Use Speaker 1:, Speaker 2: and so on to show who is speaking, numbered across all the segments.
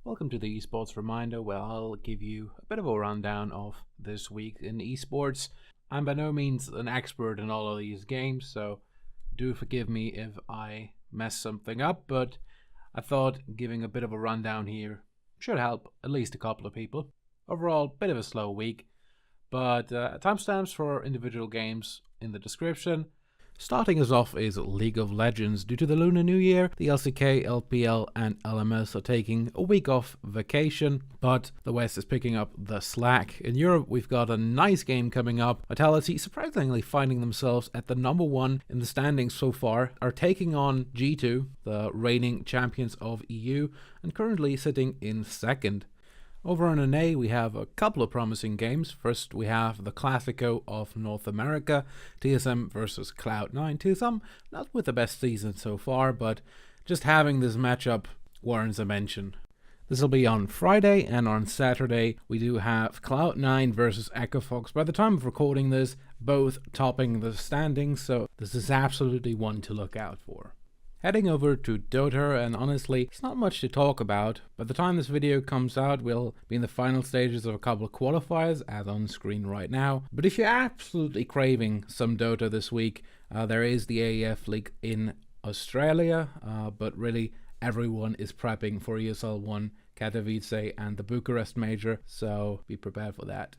Speaker 1: Welcome to the Esports Reminder, where I'll give you a bit of a rundown of this week in esports. I'm by no means an expert in all of these games, so do forgive me if I mess something up, but I thought giving a bit of a rundown here should help at least a couple of people. Overall, bit of a slow week, but timestamps for individual games in the description. Starting us off is League of Legends. Due to the Lunar New Year, the LCK, LPL and LMS are taking a week off vacation, but the West is picking up the slack. In Europe, we've got a nice game coming up. Vitality, surprisingly finding themselves at the number one in the standings so far, are taking on G2, the reigning champions of EU, and currently sitting in second. Over on NA, we have a couple of promising games. First, we have the Classico of North America, TSM versus Cloud9. TSM, not with the best season so far, but just having this matchup warrants a mention. This will be on Friday, and on Saturday, we do have Cloud9 versus Echo Fox. By the time of recording this, both topping the standings, so this is absolutely one to look out for. Heading over to DOTA, and honestly, it's not much to talk about. By the time this video comes out, we'll be in the final stages of a couple of qualifiers, as on screen right now. But if you're absolutely craving some DOTA this week, there is the AEF League in Australia, but really everyone is prepping for ESL 1, Katowice and the Bucharest Major, so be prepared for that.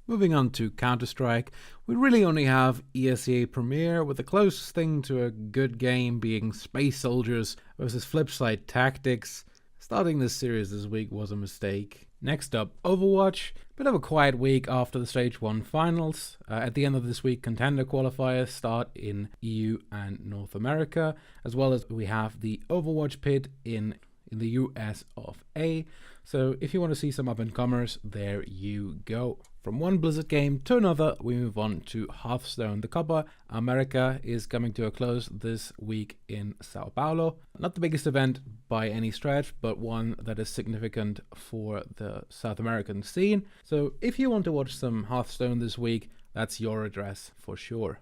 Speaker 1: Moving on to Counter-Strike, we really only have ESEA Premier, with the closest thing to a good game being Space Soldiers versus Flipside Tactics. Starting this series this week was a mistake. Next up, Overwatch. Bit of a quiet week after the Stage 1 finals. At the end of this week, contender qualifiers start in EU and North America, as well as we have the Overwatch pit in the US of A. So if you want to see some up-and-comers, there you go. From one Blizzard game to another, we move on to Hearthstone. The Copa America is coming to a close this week in Sao Paulo. Not the biggest event by any stretch, but one that is significant for the South American scene. So if you want to watch some Hearthstone this week, that's your address for sure.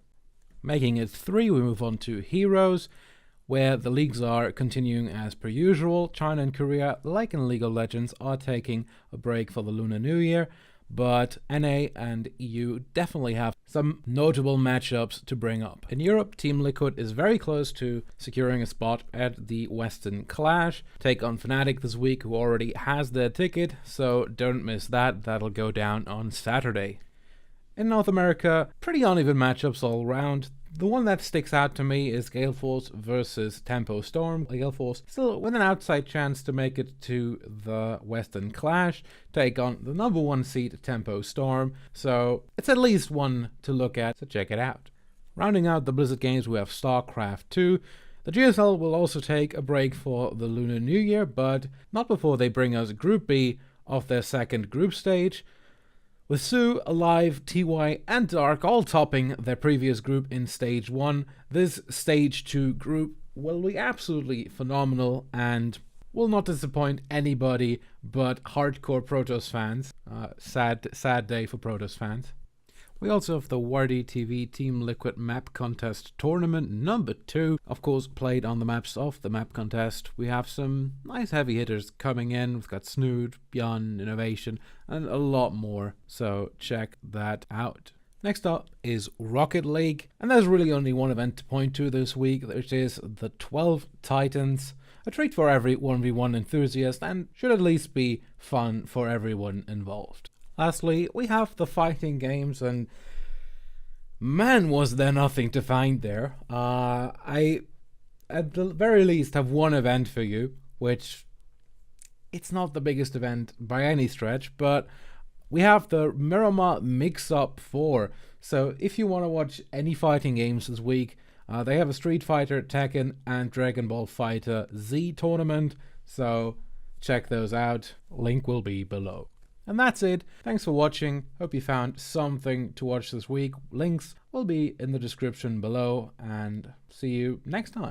Speaker 1: Making it 3, we move on to Heroes, where the leagues are continuing as per usual. China and Korea, like in League of Legends, are taking a break for the Lunar New Year, but NA and EU definitely have some notable matchups to bring up. In Europe, Team Liquid is very close to securing a spot at the Western Clash. Take on Fnatic this week, who already has their ticket, so don't miss that. That'll go down on Saturday. In North America, pretty uneven matchups all around. The one that sticks out to me is Gale Force versus Tempo Storm. Gale Force still with an outside chance to make it to the Western Clash, take on the number 1 seed Tempo Storm, so it's at least one to look at, so check it out. Rounding out the Blizzard games, we have Starcraft 2. The GSL will also take a break for the Lunar New Year, but not before they bring us Group B of their second group stage, with Sue, Alive, TY and Dark all topping their previous group in Stage 1. This Stage 2 group will be absolutely phenomenal and will not disappoint anybody but hardcore Protoss fans. Sad day for Protoss fans. We also have the Wardy TV Team Liquid Map Contest Tournament number 2, of course played on the maps of the map contest. We have some nice heavy hitters coming in. We've got Snood, Beyond, Innovation, and a lot more, so check that out. Next up is Rocket League, and there's really only one event to point to this week, which is the 12 Titans. A treat for every 1v1 enthusiast, and should at least be fun for everyone involved. Lastly, we have the fighting games, and man, was there nothing to find there. I, at the very least, have one event for you, which it's not the biggest event by any stretch, but we have the Miramar Mix-Up 4. So if you want to watch any fighting games this week, they have a Street Fighter, Tekken, and Dragon Ball Fighter Z tournament, so check those out. Link will be below. And that's it. Thanks for watching. Hope you found something to watch this week. Links will be in the description below, and see you next time.